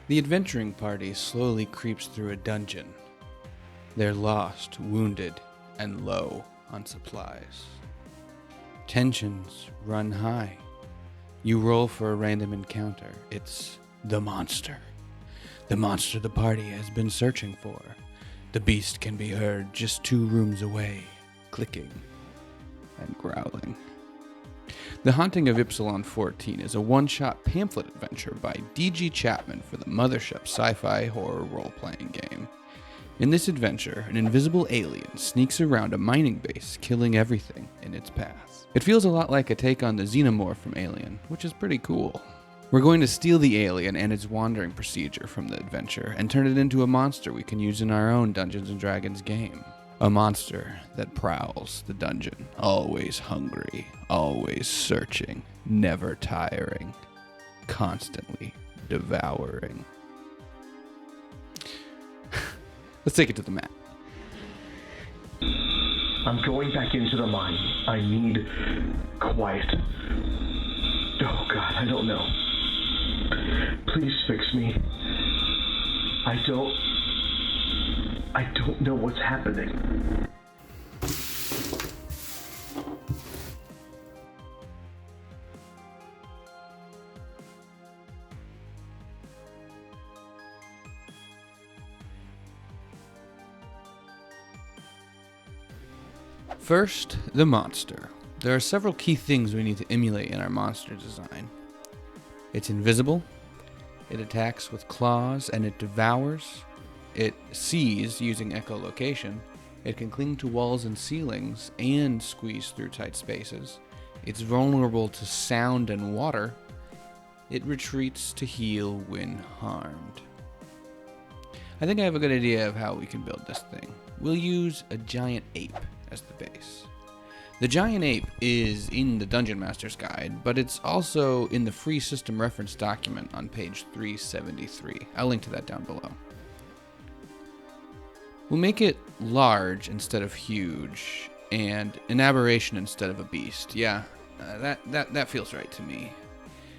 The adventuring party slowly creeps through a dungeon. They're lost, wounded, and low on supplies. Tensions run high. You roll for a random encounter. It's the monster. The monster the party has been searching for. The beast can be heard just 2 rooms away, clicking and growling. The Haunting of Ypsilon 14 is a one-shot pamphlet adventure by D G Chapman for the Mothership sci-fi horror role-playing game. In this adventure, an invisible alien sneaks around a mining base, killing everything in its path. It feels a lot like a take on the xenomorph from Alien, which is pretty cool. We're going to steal the alien and its wandering procedure from the adventure and turn it into a monster we can use in our own Dungeons & Dragons game. A monster that prowls the dungeon, always hungry, always searching, never tiring, constantly devouring. Let's take it to the map. I'm going back into the mine. I need quiet. Oh God, I don't know. Please fix me. I don't know what's happening. First, the monster. There are several key things we need to emulate in our monster design. It's invisible, it attacks with claws, and it devours. It sees using echolocation. It can cling to walls and ceilings and squeeze through tight spaces. It's vulnerable to sound and water. It retreats to heal when harmed. I think I have a good idea of how we can build this thing. We'll use a giant ape as the base. The giant ape is in the Dungeon Master's Guide, but it's also in the free system reference document on page 373. I'll link to that down below. We'll make it large instead of huge, and an aberration instead of a beast. Yeah, that feels right to me.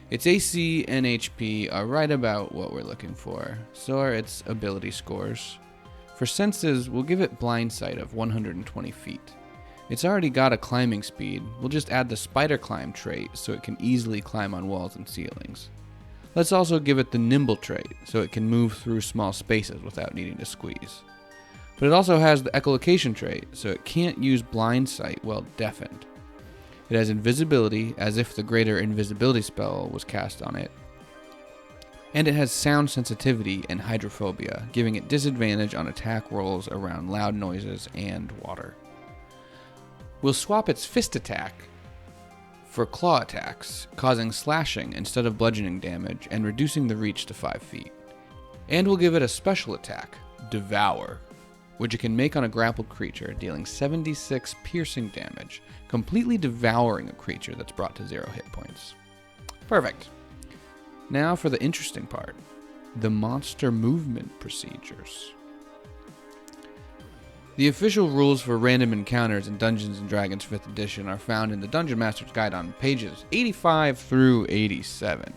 Its AC and HP are right about what we're looking for, so are its ability scores. For senses, we'll give it blind sight of 120 feet. It's already got a climbing speed. We'll just add the spider climb trait so it can easily climb on walls and ceilings. Let's also give it the nimble trait so it can move through small spaces without needing to squeeze. But it also has the echolocation trait so it can't use blind sight while deafened. It has invisibility as if the greater invisibility spell was cast on it. And it has sound sensitivity and hydrophobia, giving it disadvantage on attack rolls around loud noises and water. We'll swap its fist attack for claw attacks, causing slashing instead of bludgeoning damage and reducing the reach to 5 feet. And we'll give it a special attack, Devour, which it can make on a grappled creature, dealing 76 piercing damage, completely devouring a creature that's brought to 0 hit points. Perfect. Now for the interesting part, the monster movement procedures. The official rules for random encounters in Dungeons & Dragons 5th edition are found in the Dungeon Master's Guide on pages 85 through 87,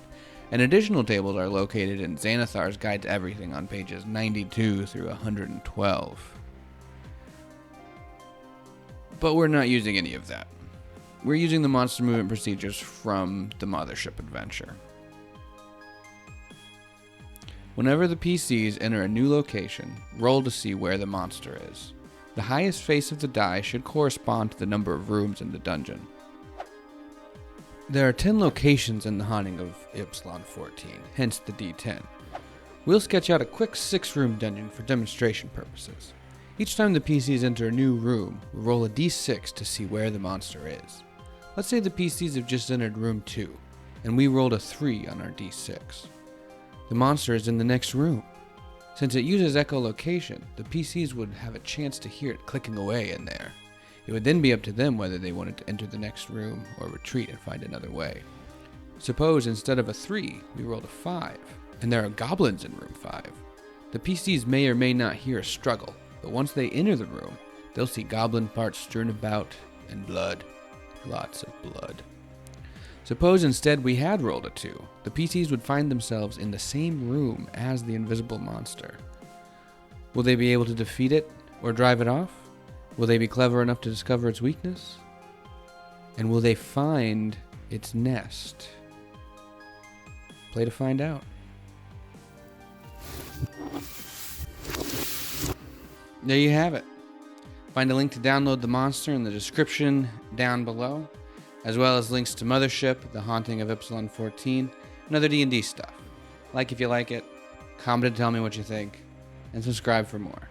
and additional tables are located in Xanathar's Guide to Everything on pages 92 through 112. But we're not using any of that. We're using the monster movement procedures from the Mothership adventure. Whenever the PCs enter a new location, roll to see where the monster is. The highest face of the die should correspond to the number of rooms in the dungeon. There are 10 locations in the Haunting of Ypsilon 14, hence the D10. We'll sketch out a quick 6-room dungeon for demonstration purposes. Each time the PCs enter a new room, we'll roll a d6 to see where the monster is. Let's say the PCs have just entered room 2, and we rolled a 3 on our d6. The monster is in the next room. Since it uses echolocation, the PCs would have a chance to hear it clicking away in there. It would then be up to them whether they wanted to enter the next room or retreat and find another way. Suppose instead of a 3, we rolled a 5, and there are goblins in room 5. The PCs may or may not hear a struggle, but once they enter the room, they'll see goblin parts strewn about and blood. Lots of blood. Suppose instead we had rolled a 2. The PCs would find themselves in the same room as the invisible monster. Will they be able to defeat it or drive it off? Will they be clever enough to discover its weakness? And will they find its nest? Play to find out. There you have it. Find a link to download the monster in the description down below, as well as links to Mothership, The Haunting of Ypsilon 14, and other D&D stuff. Like if you like it, comment and tell me what you think, and subscribe for more.